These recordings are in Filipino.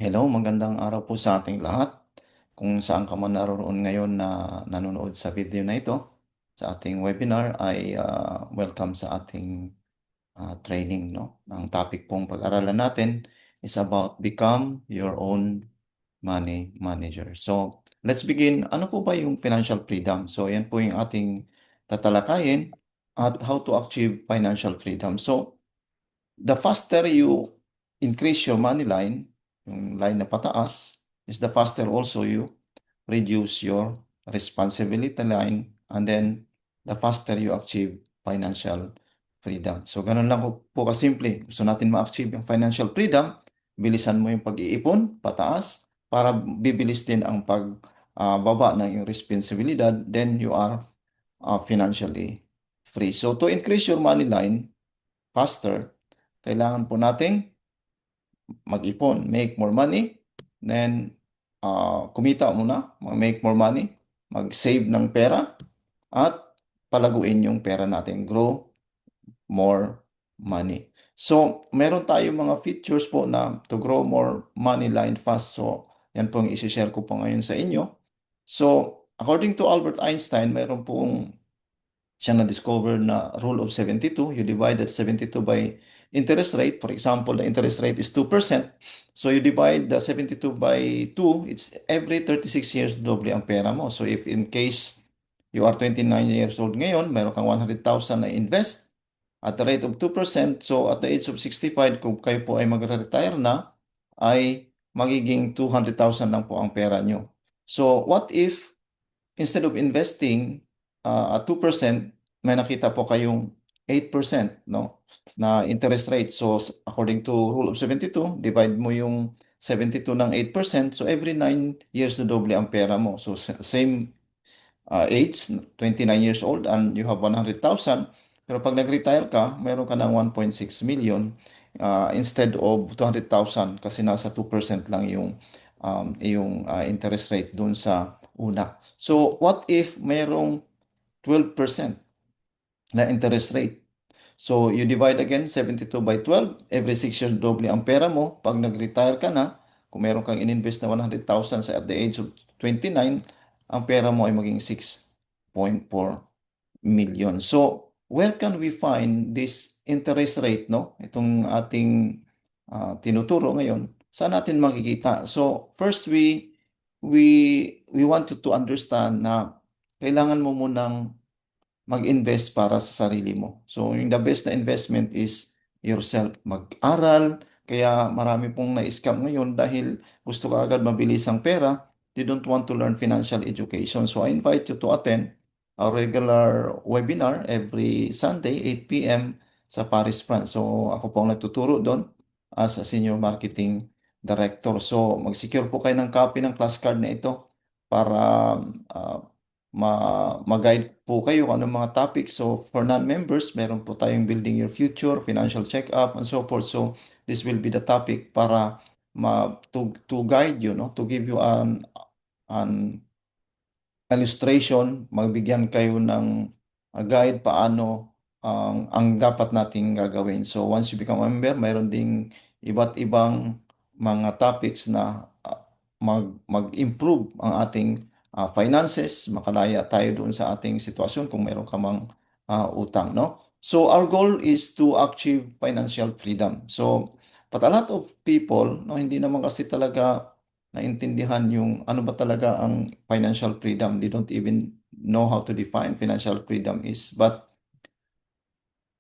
Hello, magandang araw po sa ating lahat. Kung saan ka man naroon ngayon na nanonood sa video na ito, sa ating webinar ay welcome sa ating training, no? Ang topic pong pag-aralan natin is about become your own money manager. So, let's begin. Ano po ba yung financial freedom? So, yan po yung ating tatalakayin at how to achieve financial freedom. So, the faster you increase your money line, yung line na pataas, is the faster also you reduce your responsibility line, and then the faster you achieve financial freedom. So, ganun lang po kasimple. Gusto natin ma-achieve yung financial freedom, bilisan mo yung pag-iipon, pataas, para bibilis din ang pagbaba ng yung responsibilidad, then you are financially free. So, to increase your money line faster, kailangan po nating mag-ipon, make more money, then kumita muna, make more money, mag-save ng pera, at palaguin yung pera natin, grow more money. So, meron tayong mga features po na to grow more money line fast. So, yan po ang isi-share ko po ngayon sa inyo. So, according to Albert Einstein, meron pong siya na-discover na rule of 72. You divided 72 by interest rate. For example, the interest rate is 2%. So you divide the 72 by 2, it's every 36 years doble ang pera mo. So if in case you are 29 years old ngayon, meron kang 100,000 na invest at the rate of 2%. So at the age of 65, kung kayo po ay magre-retire na, ay magiging 200,000 lang po ang pera nyo. So what if instead of investing at 2%, may nakita po kayong 8%, no, na interest rate. So, according to rule of 72, divide mo yung 72 ng 8%. So, every 9 years na doble ang pera mo. So, same age, 29 years old, and you have 100,000. Pero pag nag-retire ka, meron ka ng 1.6 million instead of 200,000 kasi nasa 2% lang yung interest rate dun sa una. So, what if merong 12% na interest rate? So, you divide again 72 by 12. Every 6 years, doble ang pera mo. Pag nag-retire ka na, kung meron kang ininvest na 100,000 sa at the age of 29, ang pera mo ay maging 6.4 million. So, where can we find this interest rate, no? Itong ating tinuturo ngayon, saan natin makikita? So, first we want to understand na kailangan mo munang mag-invest para sa sarili mo. So, yung the best na investment is yourself. Mag-aral, kaya marami pong na-scam ngayon dahil gusto ka agad mabilis ang pera, they don't want to learn financial education. So, I invite you to attend our regular webinar every Sunday, 8 p.m. sa Paris, France. So, ako po ang nagtuturo doon as a senior marketing director. So, mag-secure po kayo ng copy ng class card na ito para uh, mag-guide po kayo kung anong mga topics. So, for non-members, meron po tayong Building Your Future, Financial Check-up, and so forth. So, this will be the topic para to guide you, no? To give you an illustration, magbigyan kayo ng guide paano ang dapat nating gagawin. So once you become a member, mayroon ding iba't ibang mga topics na mag-improve ang ating finances, makalaya tayo doon sa ating sitwasyon kung mayroon ka mang utang, no? So our goal is to achieve financial freedom. So, but a lot of people, no, hindi naman kasi talaga naintindihan yung ano ba talaga ang financial freedom. They don't even know how to define financial freedom is. But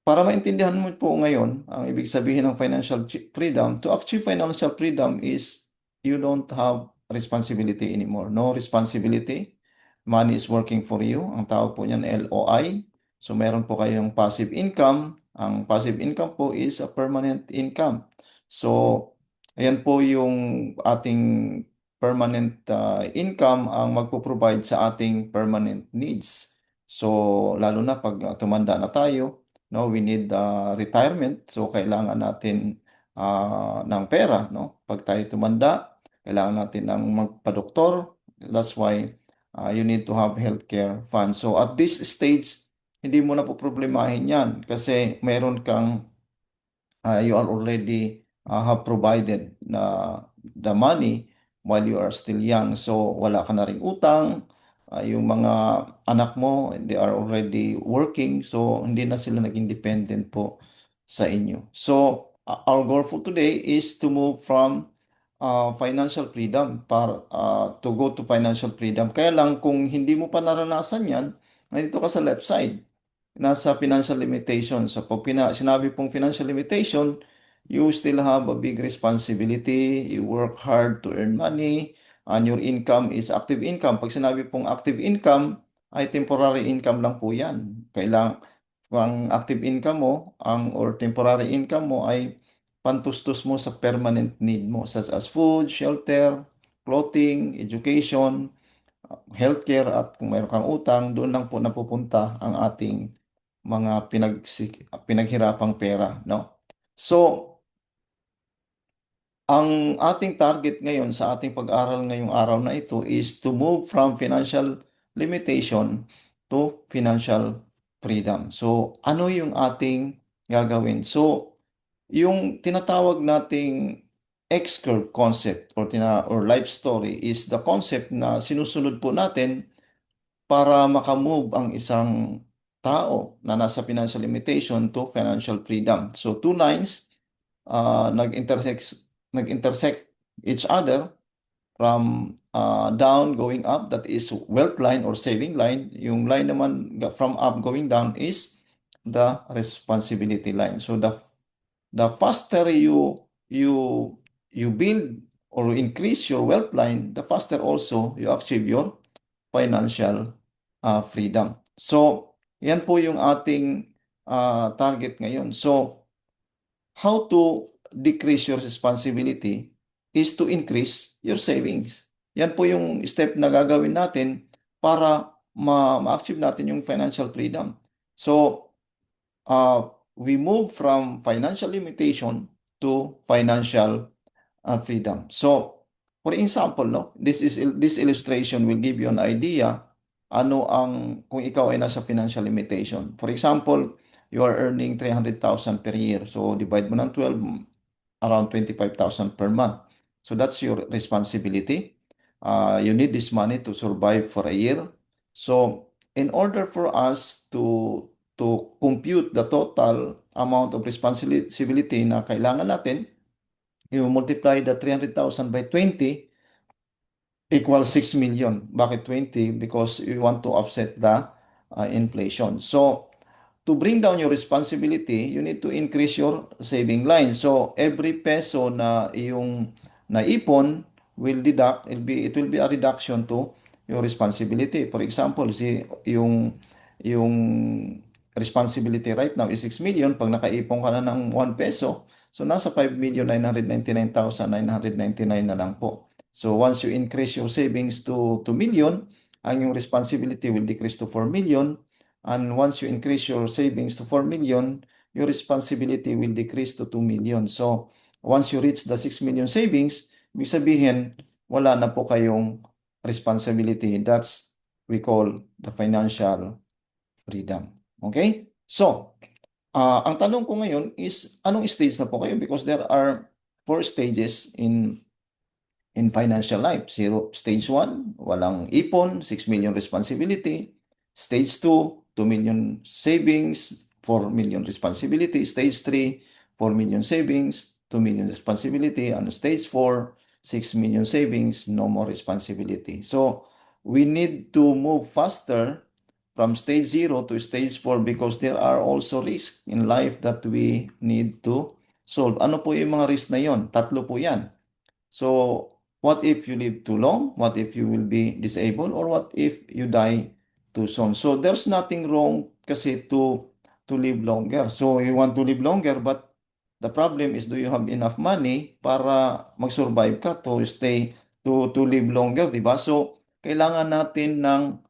para maintindihan mo po ngayon, ang ibig sabihin ng financial freedom, to achieve financial freedom is you don't have responsibility anymore. No responsibility. Money is working for you. Ang tawag po niyan LOI. So meron po kayong passive income. Ang passive income po is a permanent income. So ayan po yung ating permanent income ang magpo-provide sa ating permanent needs. So lalo na pag tumanda na tayo, no, we need retirement. So kailangan natin ng pera, no? Pag tayo tumanda, kailangan natin ng magpa-doktor. That's why you need to have healthcare fund. So at this stage, hindi mo na po problemahin yan kasi meron kang you are already have provided na the money while you are still young. So wala ka na ring utang. Yung mga anak mo, they are already working. So hindi na sila naging dependent po sa inyo. So our goal for today is to move from financial freedom para to go to financial freedom. Kaya lang kung hindi mo pa naranasan yan, nandito ka sa left side. Nasa financial limitation. So pag sinabi pong financial limitation, you still have a big responsibility, you work hard to earn money, and your income is active income. Pag sinabi pong active income, ay temporary income lang po yan. Kailang ang active income mo, or temporary income mo ay pantustos mo sa permanent need mo, such as food, shelter, clothing, education, healthcare, at kung mayroon kang utang, doon lang po napupunta ang ating mga pinaghirapang pera, no? So, ang ating target ngayon sa ating pag-aral ngayong araw na ito is to move from financial limitation to financial freedom. So, ano yung ating gagawin? So, yung tinatawag nating X-curve concept or life story is the concept na sinusunod po natin para makamove ang isang tao na nasa financial limitation to financial freedom. So, two lines nag-intersect each other from down going up, that is wealth line or saving line. Yung line naman from up going down is the responsibility line. So the faster you build or increase your wealth line, the faster also you achieve your financial freedom. So yan po yung ating target ngayon. So how to decrease your responsibility is to increase your savings. Yan po yung step na gagawin natin para ma-achieve natin yung financial freedom. So, we move from financial limitation to financial freedom. So, for example, no, this illustration will give you an idea ano ang kung ikaw ay nasa financial limitation. For example, you are earning 300,000 per year. So, divide mo ng 12, around 25,000 per month. So, that's your responsibility. You need this money to survive for a year. So, in order for us to compute the total amount of responsibility na kailangan natin, you multiply the 300,000 by 20 equals 6 million. Bakit 20? Because you want to offset the inflation. So, to bring down your responsibility, you need to increase your saving line. So, every peso na iyong naipon will deduct, it will be a reduction to your responsibility. For example, yung responsibility right now is 6 million. Pag nakaipon ka na ng 1 peso, so nasa 5,999,999 na lang po. So once you increase your savings to 2 million, ang yung responsibility will decrease to 4 million. And once you increase your savings to 4 million, your responsibility will decrease to 2 million. So once you reach the 6 million savings, ibig sabihin, wala na po kayong responsibility. That's we call the financial freedom. Okay? So, ang tanong ko ngayon is, anong stage na po kayo? Because there are 4 stages in financial life. Stage 1, walang ipon, 6 million responsibility. Stage 2, 2 million savings, 4 million responsibility. Stage 3, 4 million savings, 2 million responsibility. And stage 4, 6 million savings, no more responsibility. So, we need to move faster from stage 0 to stage 4 because there are also risks in life that we need to solve. Ano po yung mga risk na yon? Tatlo po yan. So, what if you live too long? What if you will be disabled? Or what if you die too soon? So, there's nothing wrong kasi to live longer. So, you want to live longer, but the problem is, do you have enough money para mag-survive ka to live longer, di ba? So, kailangan natin ng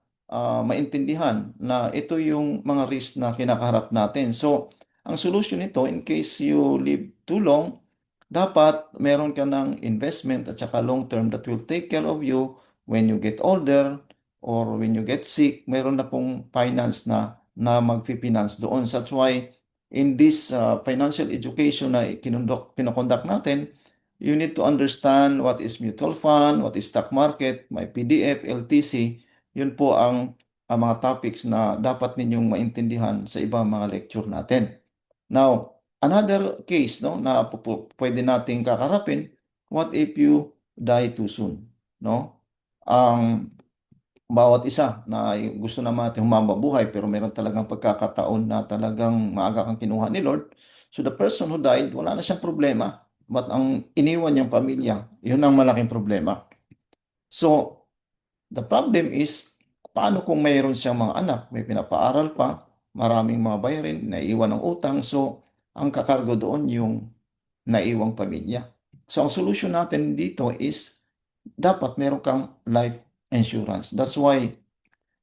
maintindihan na ito yung mga risk na kinakaharap natin. So, ang solution nito, in case you live too long, dapat meron ka ng investment at saka long term that will take care of you when you get older or when you get sick. Meron na pong finance na magfi-finance doon. So that's why in this financial education na kinoconduct natin, you need to understand what is mutual fund, what is stock market, may PDF, LTC. Yun po ang mga topics na dapat ninyong maintindihan sa ibang mga lecture natin. Now, another case no na pwede nating kakarapin, what if you die too soon, no? Ang bawat isa na gusto naman natin humaba buhay pero meron talagang pagkakataon na talagang maaga kang kinuha ni Lord. So the person who died, wala na siyang problema. But ang iniwan niyang pamilya, yun ang malaking problema. So the problem is, paano kung mayroon siyang mga anak, may pinapaaral pa, maraming mga bayarin, naiiwan ng utang. So ang kakargo doon yung naiwang pamilya. So ang solution natin dito is dapat meron kang life insurance. That's why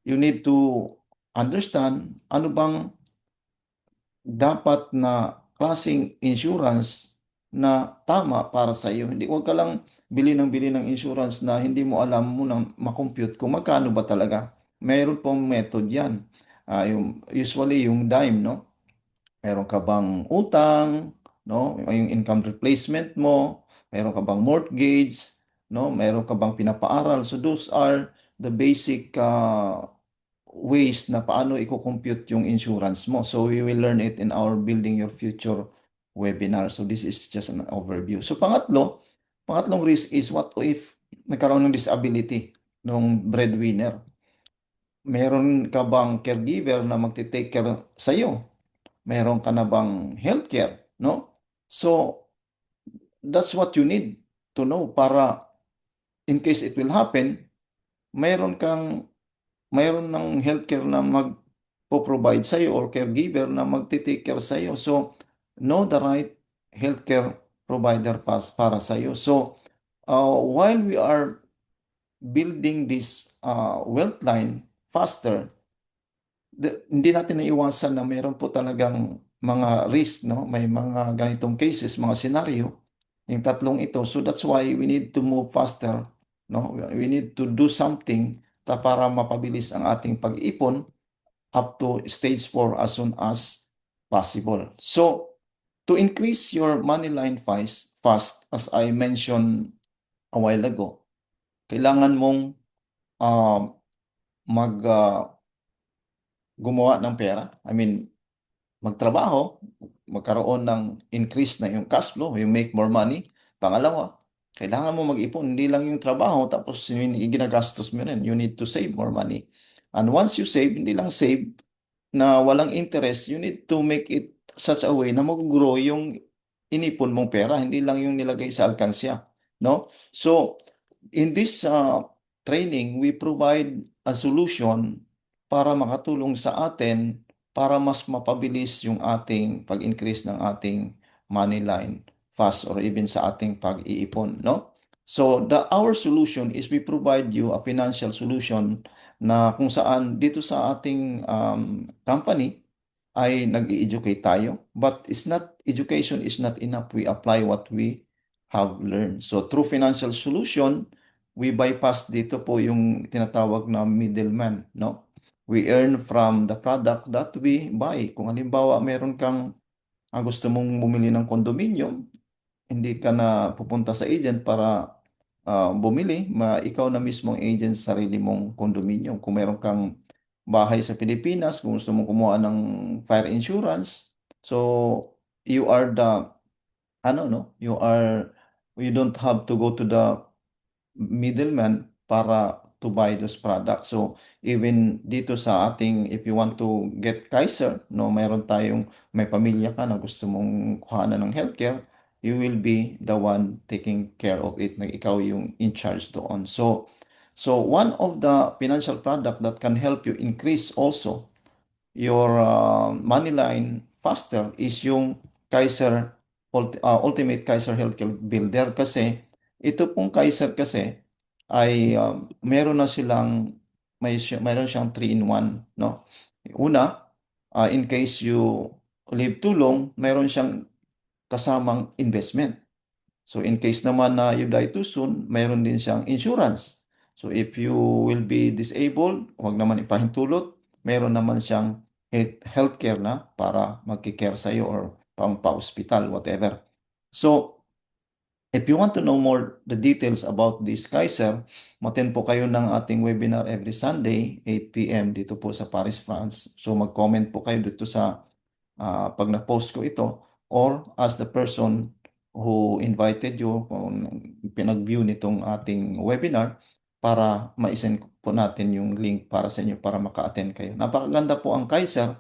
you need to understand ano bang dapat na klaseng insurance na tama para sa iyo. Hindi, huwag ka lang bili ng insurance na hindi mo alam mo nang makompute kung magkano ba talaga. Mayroon pong method yan. Usually yung dime, no? Meron ka bang utang, no? Yung income replacement mo, meron ka bang mortgage, no? Meron ka bang pinapaaral. So those are the basic ways na paano i-compute yung insurance mo. So we will learn it in our Building Your Future webinar. So this is just an overview. So pangatlong risk is what if nagkaroon ng disability ng breadwinner? Meron ka bang caregiver na magte-take care sa iyo? Meron ka na bang healthcare, no? So that's what you need to know para in case it will happen, mayroon ng healthcare na magpo-provide sa iyo or caregiver na magte-take care sa iyo. So, know the right healthcare provider para sa iyo. So, while we are building this wealth line faster, hindi natin naiwasan na mayroon po talagang mga risk, no? May mga ganitong cases, mga scenario, yung tatlong ito. So that's why we need to move faster, no? We need to do something para mapabilis ang ating pag-ipon up to stage 4 as soon as possible. So, to increase your money line fast, as I mentioned a while ago, kailangan mong uh, mag gumawa ng pera. I mean, magtrabaho, magkaroon ng increase na yung cash flow, yung make more money. Pangalawa, kailangan mo mag-ipon, hindi lang yung trabaho, tapos yung ginagastos mo rin. You need to save more money. And once you save, hindi lang save na walang interest, you need to make it such a way na mag-grow yung inipon mong pera, hindi lang yung nilagay sa alkansya. No? So, in this training, we provide a solution para makatulong sa atin para mas mapabilis yung ating pag-increase ng ating money line fast or even sa ating pag-iipon, no? So, our solution is we provide you a financial solution na kung saan dito sa ating company ay nag-i-educate tayo. But education is not enough. We apply what we have learned. So, through financial solution, we bypass dito po yung tinatawag na middleman, no? We earn from the product that we buy. Kung halimbawa, meron kang gusto mong bumili ng condominium, hindi ka na pupunta sa agent para bumili, ikaw na mismo ang agent sa sarili mong condominium. Kung meron kang bahay sa Pilipinas, kung gusto mong kumuha ng fire insurance, so you are the, no, you don't have to go to the middleman para to buy those products. So, even dito sa ating, if you want to get Kaiser, no, may pamilya ka na gusto mong kuhanan ng healthcare, you will be the one taking care of it, na ikaw yung in charge doon. So one of the financial product that can help you increase also your money line faster is yung Kaiser Ultimate Kaiser Healthcare Builder, kasi ito pong Kaiser kasi ay meron na silang mayroon siyang 3-in-1, no? Una, in case you live too long, meron siyang kasamang investment. So in case naman na you die too soon, mayroon din siyang insurance. So if you will be disabled, huwag naman ipahintulot, meron naman siyang healthcare na para magki-care sa iyo or pang-pa-hospital, whatever. So, if you want to know more the details about this Kaiser, maten po kayo ng ating webinar every Sunday, 8 p.m. dito po sa Paris, France. So mag-comment po kayo dito sa pag na-post ko ito or as the person who invited you kung pinag-view nitong ating webinar para ma-send po natin yung link para sa inyo para maka-attend kayo. Napakaganda po ang Kaiser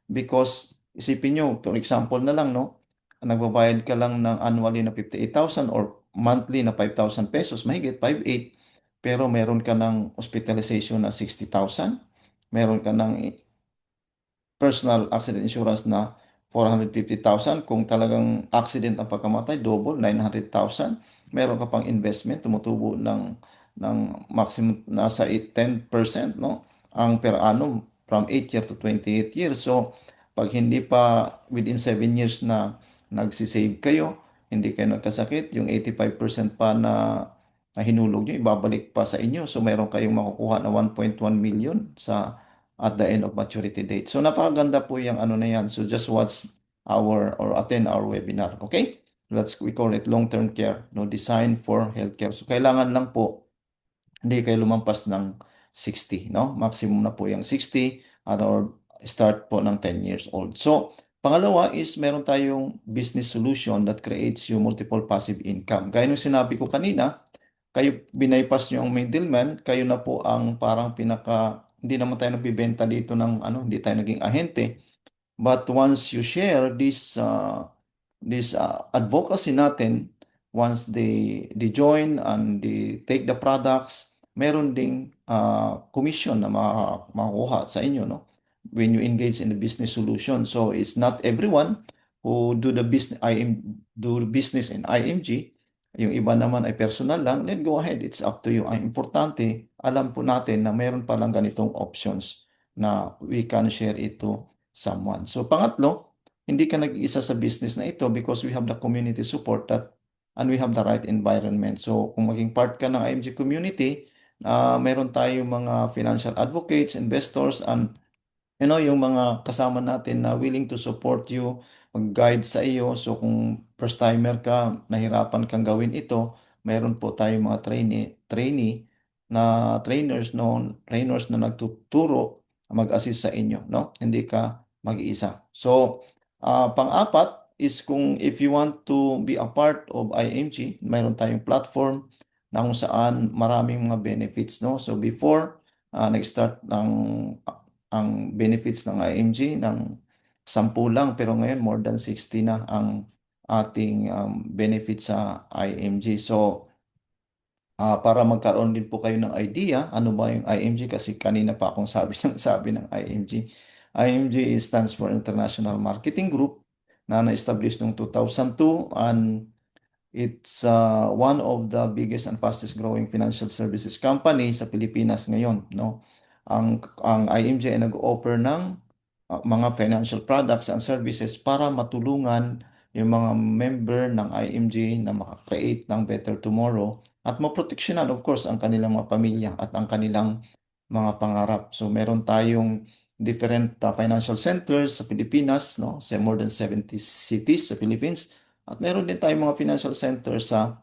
because isipin nyo, for example na lang, no? Nagbabayad ka lang ng annually na 58,000 or monthly na 5,000 pesos, mahigit 5,800, pero meron ka ng hospitalization na 60,000, meron ka ng personal accident insurance na 450,000. Kung talagang accident ang pagkamatay, double, 900,000. Meron ka pang investment, tumutubo ng maximum nasa 10%, no? Ang per annum from 8 year to 28 years. So, pag hindi pa within 7 years na nagsisave kayo, hindi kayo nagkasakit, yung 85% pa na hinulog nyo, ibabalik pa sa inyo. So, meron kayong makukuha na 1.1 million sa at the end of maturity date. So napakaganda po yung ano na yan. So just watch our or attend our webinar. Okay? We call it long-term care, no, design for healthcare. So kailangan lang po hindi kayo lumampas ng 60, no? Maximum na po yung 60 at or start po ng 10 years old. So pangalawa is meron tayong business solution that creates you multiple passive income. Gaya nung sinabi ko kanina, kayo binaypass nyo ang middleman, kayo na po ang parang hindi naman tayo nagbibenta dito ng hindi tayo naging ahente. But once you share this advocacy natin, once they join and they take the products, meron ding commission na makukuha sa inyo, no? When you engage in the business solution. So it's not everyone who do business in IMG. Yung iba naman ay personal lang, then go ahead. It's up to you. Ang importante, alam po natin na meron palang ganitong options na we can share it to someone. So pangatlo, hindi ka nag-iisa sa business na ito because we have the community support and we have the right environment. So kung maging part ka ng IMG community, meron tayong mga financial advocates, investors, and yung mga kasama natin na willing to support you, mag-guide sa iyo. So kung first timer ka, nahirapan kang gawin ito, meron po tayong mga trainee na trainers na nagtuturo, mag-assist sa inyo, no? Hindi ka mag-iisa. So, pang-apat is if you want to be a part of IMG, mayroon tayong platform na kung saan maraming mga benefits, no? So before nag-start ang benefits ng IMG ng 10 lang, pero ngayon more than 60 na ang ating benefits sa IMG. So para magkaroon din po kayo ng idea ano ba yung IMG, kasi kanina pa akong sabi ng IMG. IMG stands for International Marketing Group na na-establish noong 2002, and it's one of the biggest and fastest growing financial services company sa Pilipinas ngayon, no? Ang IMJ ay nag-offer ng mga financial products and services para matulungan yung mga member ng IMG na maka-create ng better tomorrow at maproteksyonan of course ang kanilang mga pamilya at ang kanilang mga pangarap. So meron tayong different financial centers sa Pilipinas, no? Sa more than 70 cities sa Philippines. At meron din tayong mga financial centers sa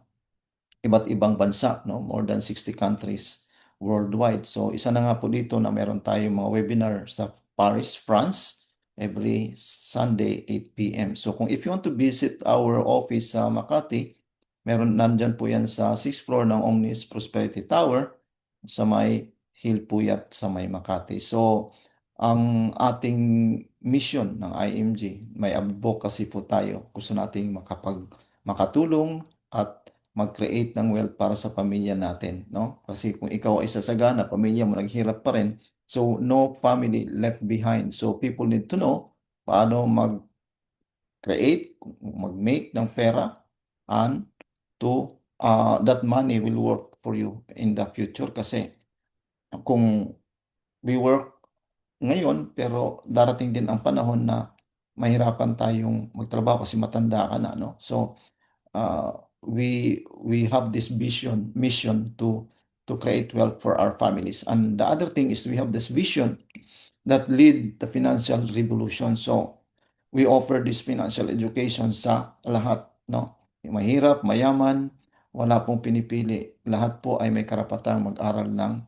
iba't ibang bansa, no? More than 60 countries worldwide. So isa na nga po dito na meron tayong mga webinar sa Paris, France every Sunday 8 p.m. So kung if you want to visit our office sa Makati, nandyan po yan sa 6th floor ng Omnis Prosperity Tower sa may Hill Puyat sa may Makati. So ang ating mission ng IMG, may advocacy po tayo. Gusto nating makatulong at mag-create ng wealth para sa pamilya natin, no? Kasi kung ikaw ay sasagana, pamilya mo naghirap pa rin, so no family left behind. So people need to know paano mag-create, mag-make ng pera, and that money will work for you in the future. Kasi kung we work ngayon, pero darating din ang panahon na mahirapan tayong magtrabaho kasi matanda ka na, no? So, we have this mission to create wealth for our families. And the other thing is we have this vision that lead the financial revolution. So, we offer this financial education sa lahat, no? Mahirap, mayaman, wala pong pinipili. Lahat po ay may karapatang mag-aral ng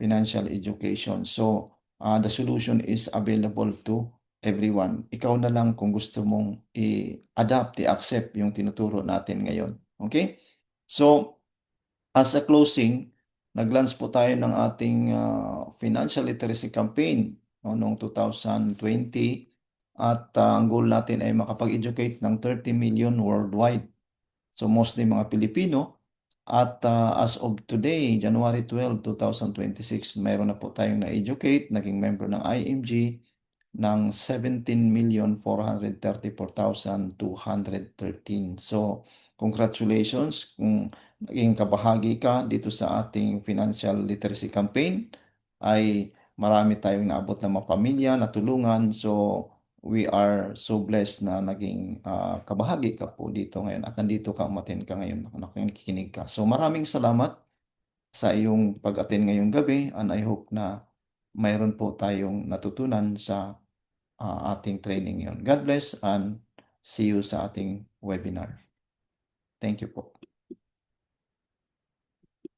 financial education. So, the solution is available to everyone. Ikaw na lang kung gusto mong i-adapt, i-accept yung tinuturo natin ngayon. Okay? So, as a closing, nag-launch po tayo ng ating financial literacy campaign no, noong 2020 at ang goal natin ay makapag-educate ng 30 million worldwide. So mostly mga Pilipino at as of today, January 12, 2026, mayroon na po tayong na-educate, naging member ng IMG ng 17,434,213. So, congratulations kung naging kabahagi ka dito sa ating financial literacy campaign. Ay marami tayong naabot na mga pamilya, natulungan. So, we are so blessed na naging kabahagi ka po dito ngayon at nandito ka, umattend ka ngayon, nakikinig ka. So, maraming salamat sa iyong pag-attend ngayong gabi and I hope na mayroon po tayong natutunan sa ating training yon. God bless and see you sa ating webinar. Thank you po.